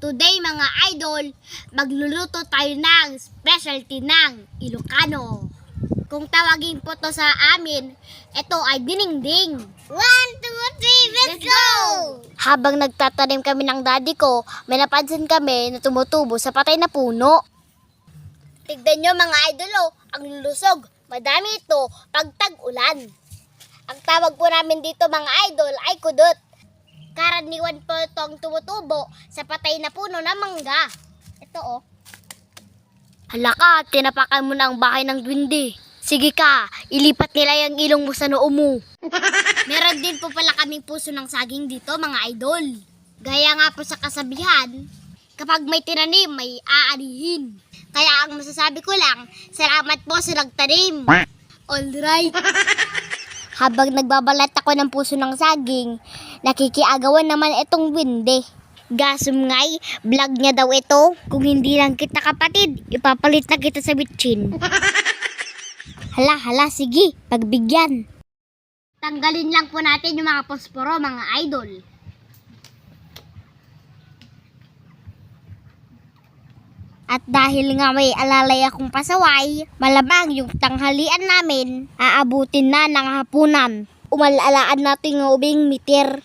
Today mga idol, magluluto tayo ng specialty ng Ilocano. Kung tawagin po to sa amin, ito ay dinengdeng. 1, 2, 3, let's go! Habang nagtatanim kami ng daddy ko, may napansin kami na tumutubo sa patay na puno. Tignan nyo mga idol, ang lulusog. Madami ito pag tag-ulan. Ang tawag po namin dito mga idol ay kudot. Karaniwan po itong tumutubo sa patay na puno ng mangga. Ito Hala ka, tinapakan mo na ang bahay ng duwende. Sige ka, ilipat nila yung ilong mo sa noo mo. Meron din po pala kaming puso ng saging dito mga idol. Gaya nga po sa kasabihan, kapag may tinanim, may aanihin. Kaya ang masasabi ko lang, salamat po sa nagtanim. Alright. Habang nagbabalat ako ng puso ng saging, nakikiagawan naman itong winde. Gasum ngay, vlog niya daw ito. Kung hindi lang kita kapatid, ipapalit na kita sa bitchin. Hala, sige, pagbigyan. Tanggalin lang po natin yung mga posporo, mga idol. At dahil nga may alalay akong pasaway, malamang yung tanghalian namin, aabutin na ng hapunan. Umalalaan natin ng ubing mitir.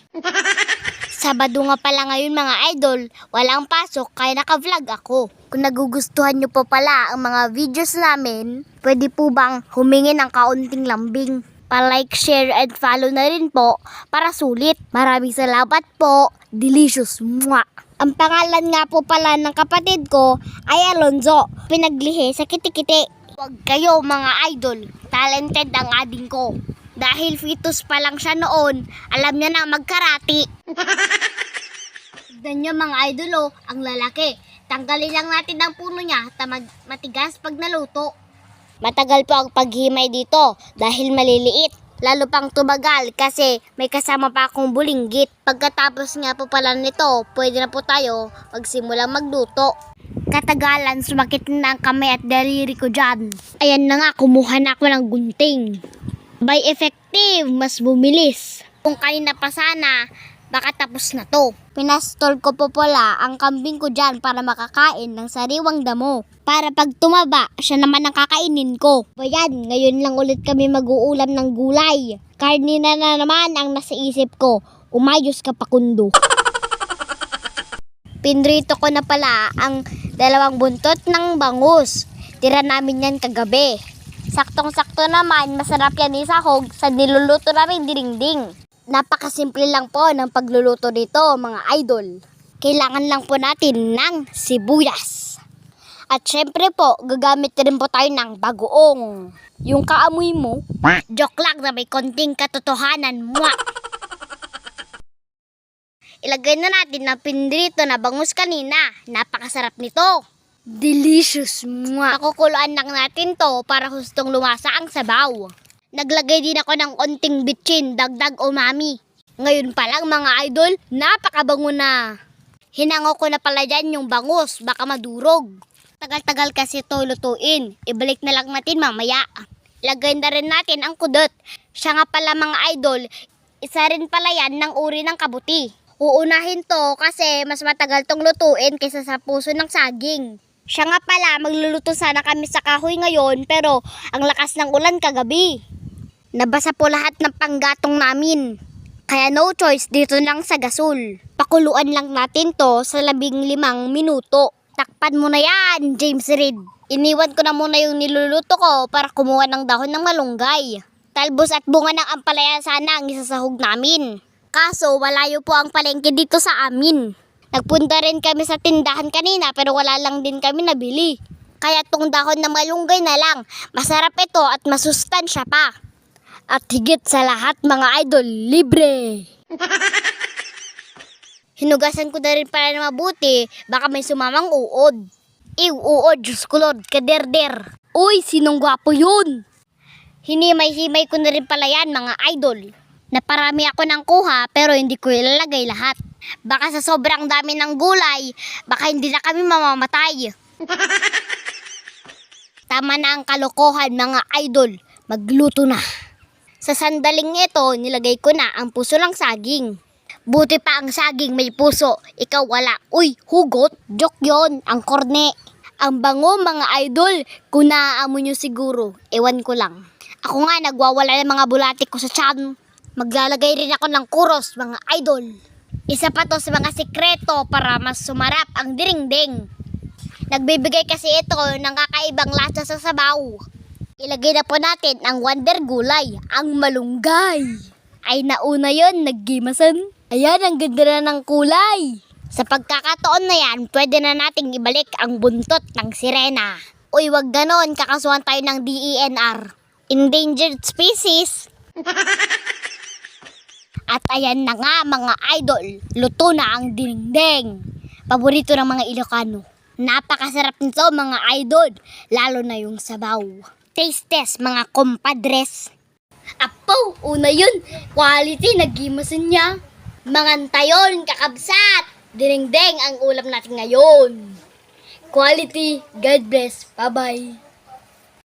Sabado nga pala ngayon mga idol, walang pasok kaya naka-vlog ako. Kung nagugustuhan nyo po pala ang mga videos namin, pwede po bang humingi ng kaunting lambing? Pa-like, share, and follow na rin po para sulit. Maraming salamat po. Delicious. Mwah! Ang pangalan nga po pala ng kapatid ko ay Alonzo. Pinaglihi sa Kitikiti. Huwag kayo mga idol. Talented ang ading ko. Dahil fetus pa lang siya noon, alam niya na magkarati. Tignan niyo mga idol ang lalaki. Tanggalin lang natin ang puno niya at matigas pag naluto. Matagal po ang paghimay dito dahil maliliit. Lalo pang tumagal kasi may kasama pa akong bulinggit. Pagkatapos nga po pala nito, pwede na po tayo magsimulang magluto. Katagalan, sumakit na ang kamay at daliri ko dyan. Ayan na nga, kumuha na ako ng gunting. By effective, mas bumilis. Kung kanina pa sana, baka tapos na to. Pinastol ko po pala ang kambing ko dyan para makakain ng sariwang damo. Para pag tumaba, siya naman ang kakainin ko. Bayan, ngayon lang ulit kami mag-uulam ng gulay. Karni na naman ang nasa isip ko. Umayos ka pa kundo. Pinrito ko na pala ang 2 buntot ng bangus. Tira namin yan kagabi. Saktong-sakto naman, masarap yan isahog sa niluluto namin dinengdeng. Napakasimple lang po ng pagluluto dito mga idol. Kailangan lang po natin ng sibuyas. At syempre po, gagamit rin po tayo ng bagoong. Yung kaamoy mo, joke lang na may konting katotohanan. Mwah! Ilagay na natin ng pinrito na bangus kanina. Napakasarap nito. Delicious. Mwah! Nakukuluan lang natin to para hustong lumasa ang sabaw. Naglagay din ako ng onting bitchin, dagdag umami. Ngayon pa lang mga idol, napakabango na. Hinango ko na pala dyan yung bangus, baka madurog. Tagal-tagal kasi ito lutuin, ibalik na lang natin mamaya. Lagay na rin natin ang kudot. Siya nga pala mga idol, isa rin pala yan ng uri ng kabuti. Uunahin to kasi mas matagal tong lutuin kaysa sa puso ng saging. Siya nga pala, magluluto sana kami sa kahoy ngayon pero ang lakas ng ulan kagabi. Nabasa po lahat ng panggatong namin. Kaya no choice dito lang sa gasol. Pakuluan lang natin to sa 15 minuto. Takpan mo na yan, James Reid. Iniwan ko na muna yung niluluto ko para kumuha ng dahon ng malunggay. Talbos at bunga ng ampalaya sana ang isasahog namin. Kaso malayo po ang palengke dito sa amin. Nagpunta rin kami sa tindahan kanina pero wala lang din kami nabili. Kaya tong dahon ng malunggay na lang. Masarap ito at masustansya pa. At higit sa lahat mga idol, libre. Hinugasan ko na rin pala na mabuti, baka may sumamang uod. Uod, Diyos ko Lord, kaderder. Uy, sinong gwapo yun? Hinimay-himay ko na rin pala yan mga idol. Naparami ako ng kuha pero hindi ko ilalagay lahat. Baka sa sobrang dami ng gulay, baka hindi na kami mamamatay. Tama na ang kalokohan mga idol, magluto na. Sa sandaling ito, nilagay ko na ang puso ng saging. Buti pa ang saging may puso, ikaw wala. Uy, hugot? Joke yon, ang korne. Ang bango mga idol, kung naaamo nyo siguro, ewan ko lang. Ako nga nagwawala ng mga bulati ko sa tiyan. Maglalagay rin ako ng kuros mga idol. Isa pa to sa mga sikreto para mas sumarap ang diringding. Nagbibigay kasi ito ng kakaibang lasa sa sabaw. Ilagay na po natin ang wonder gulay, ang malunggay. Ay nauna yon, naggimasan. Ayan, ang ganda na ng kulay. Sa pagkakataon na yan, pwede na nating ibalik ang buntot ng sirena. Uy, wag ganon, kakasuhan tayo ng DENR. Endangered Species. At ayan na nga mga idol, luto na ang dinding. Paborito ng mga Ilocano. Napakasarap nito mga idol, lalo na yung sabaw. Taste test mga compadres. Apo, una yun, quality, nagimasan niya. Mangantayon, kakabsat. Dinding ang ulam natin ngayon. Quality, God bless, bye-bye.